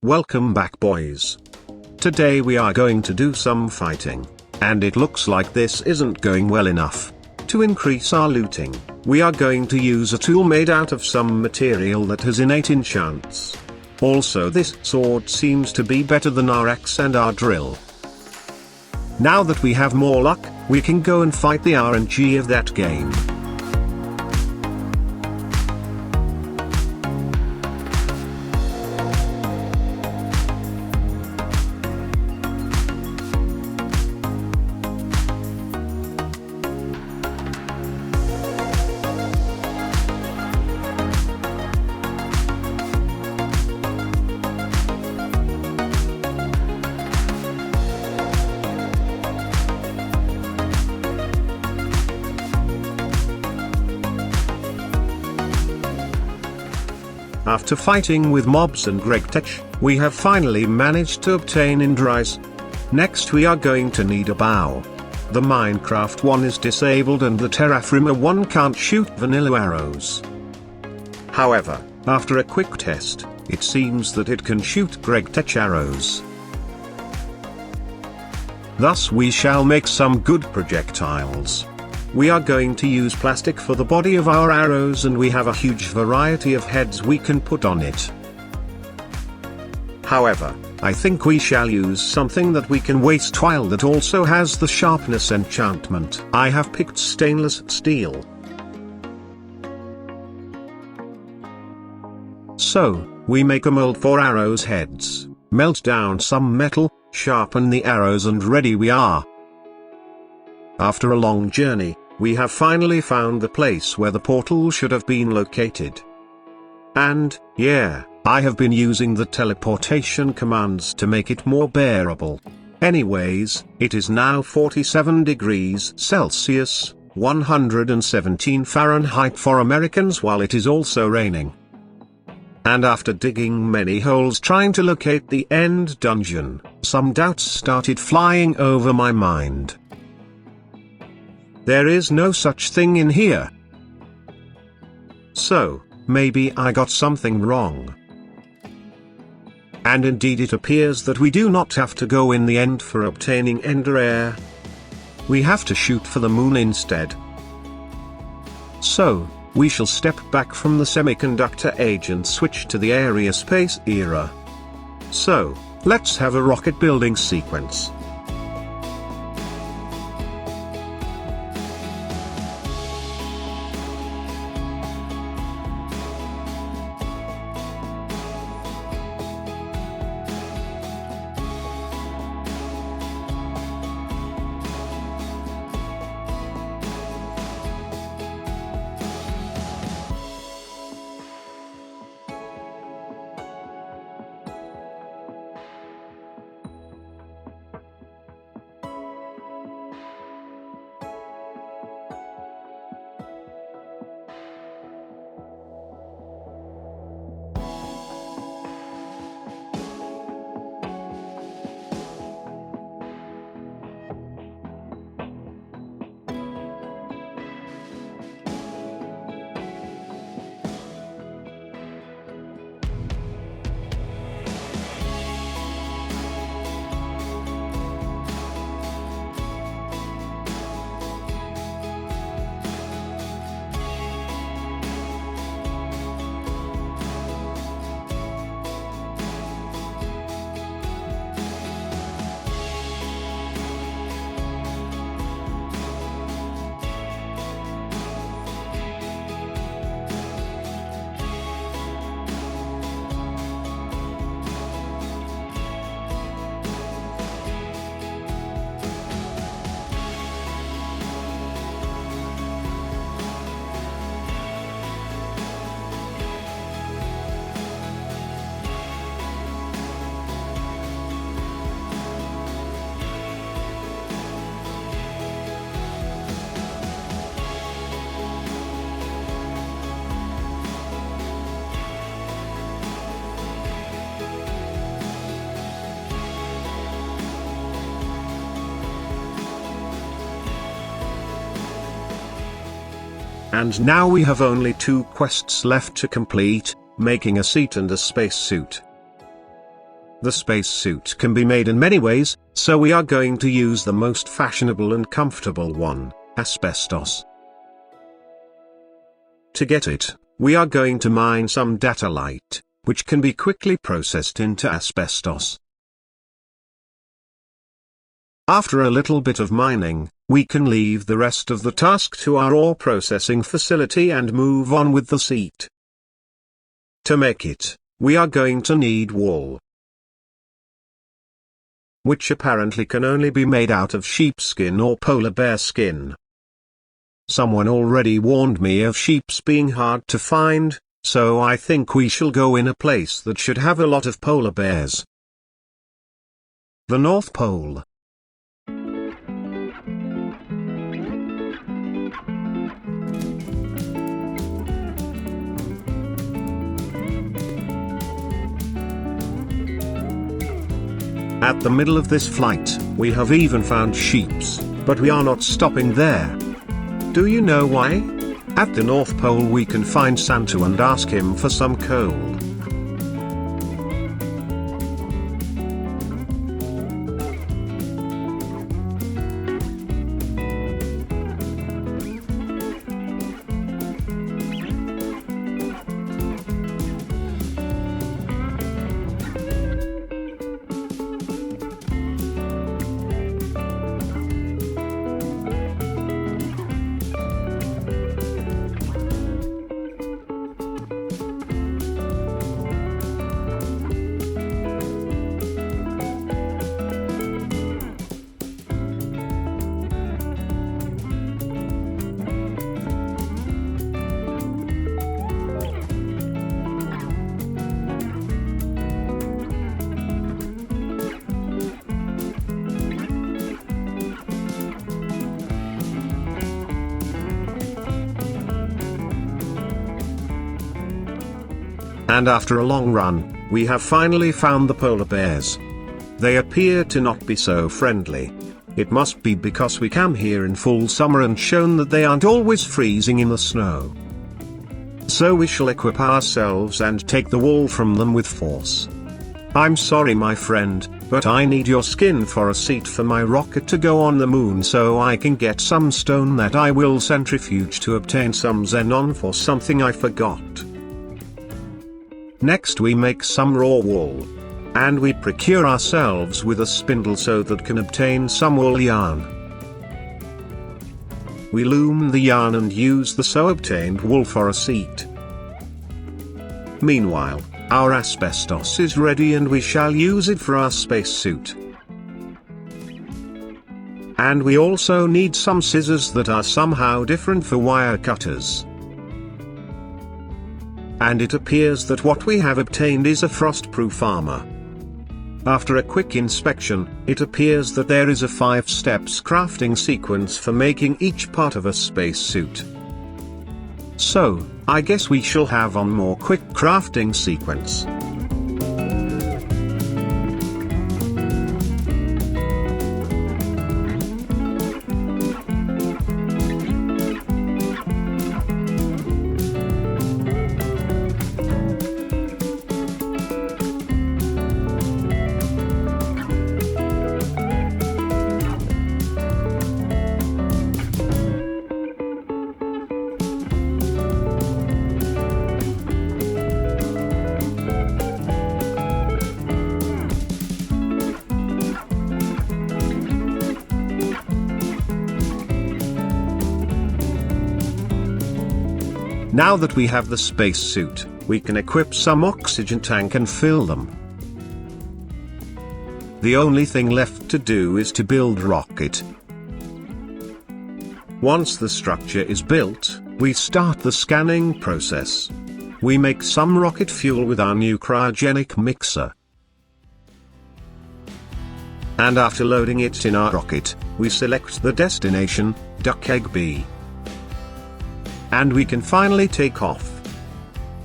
Welcome back, boys. Today we are going to do some fighting, and it looks like this isn't going well enough. To increase our looting, we are going to use a tool made out of some material that has innate enchants. Also, this sword seems to be better than our axe and our drill. Now that we have more luck, we can go and fight the RNG of that game. After fighting with mobs and Gregtech, we have finally managed to obtain Indrise. Next we are going to need a bow. The Minecraft one is disabled and the Terraformer one can't shoot vanilla arrows. However, after a quick test, it seems that it can shoot Gregtech arrows. Thus we shall make some good projectiles. We are going to use plastic for the body of our arrows, and we have a huge variety of heads we can put on it. However, I think we shall use something that we can waste while that also has the sharpness enchantment. I have picked stainless steel. So, we make a mold for arrows' heads, melt down some metal, sharpen the arrows, and ready we are. After a long journey, we have finally found the place where the portal should have been located. And, yeah, I have been using the teleportation commands to make it more bearable. Anyways, it is now 47 degrees Celsius, 117 Fahrenheit for Americans, while it is also raining. And after digging many holes trying to locate the end dungeon, some doubts started flying over my mind. There is no such thing in here. So, maybe I got something wrong. And indeed it appears that we do not have to go in the end for obtaining Ender Air. We have to shoot for the moon instead. So, we shall step back from the semiconductor age and switch to the area space era. So, let's have a rocket building sequence. And now we have only 2 quests left to complete, making a seat and a spacesuit. The spacesuit can be made in many ways, so we are going to use the most fashionable and comfortable one, asbestos. To get it, we are going to mine some datalite, which can be quickly processed into asbestos. After a little bit of mining, we can leave the rest of the task to our ore processing facility and move on with the seat. To make it, we are going to need wool, which apparently can only be made out of sheepskin or polar bear skin. Someone already warned me of sheeps being hard to find, so I think we shall go in a place that should have a lot of polar bears. The North Pole. At the middle of this flight, we have even found sheeps, but we are not stopping there. Do you know why? At the North Pole we can find Santa and ask him for some coal. And after a long run, we have finally found the polar bears. They appear to not be so friendly. It must be because we came here in full summer and shown that they aren't always freezing in the snow. So we shall equip ourselves and take the wool from them with force. I'm sorry my friend, but I need your skin for a seat for my rocket to go on the moon so I can get some stone that I will centrifuge to obtain some xenon for something I forgot. Next we make some raw wool. And we procure ourselves with a spindle so that can obtain some wool yarn. We loom the yarn and use the so obtained wool for a seat. Meanwhile, our asbestos is ready and we shall use it for our spacesuit. And we also need some scissors that are somehow different for wire cutters. And it appears that what we have obtained is a frost-proof armor. After a quick inspection, it appears that there is a 5 steps crafting sequence for making each part of a spacesuit. So, I guess we shall have one more quick crafting sequence. Now that we have the spacesuit, we can equip some oxygen tank and fill them. The only thing left to do is to build rocket. Once the structure is built, we start the scanning process. We make some rocket fuel with our new cryogenic mixer. And after loading it in our rocket, we select the destination, Duck Egg B. And we can finally take off.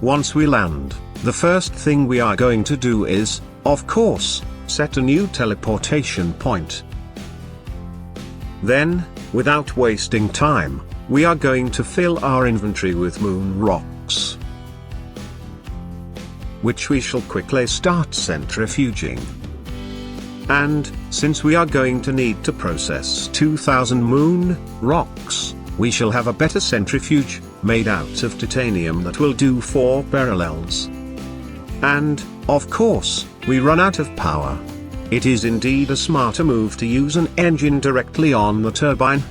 Once we land, the first thing we are going to do is, of course, set a new teleportation point. Then, without wasting time, we are going to fill our inventory with moon rocks. which we shall quickly start centrifuging. And, since we are going to need to process 2000 moon rocks, we shall have a better centrifuge, made out of titanium that will do 4 parallels. And, of course, we run out of power. It is indeed a smarter move to use an engine directly on the turbine.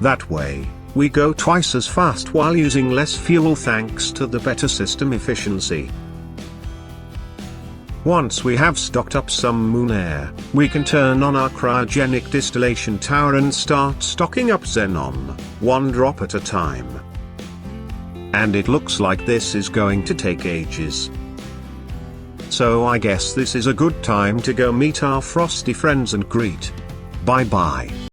That way, we go twice as fast while using less fuel thanks to the better system efficiency. Once we have stocked up some moon air, we can turn on our cryogenic distillation tower and start stocking up xenon, 1 drop at a time. And it looks like this is going to take ages. So I guess this is a good time to go meet our frosty friends and greet. Bye bye.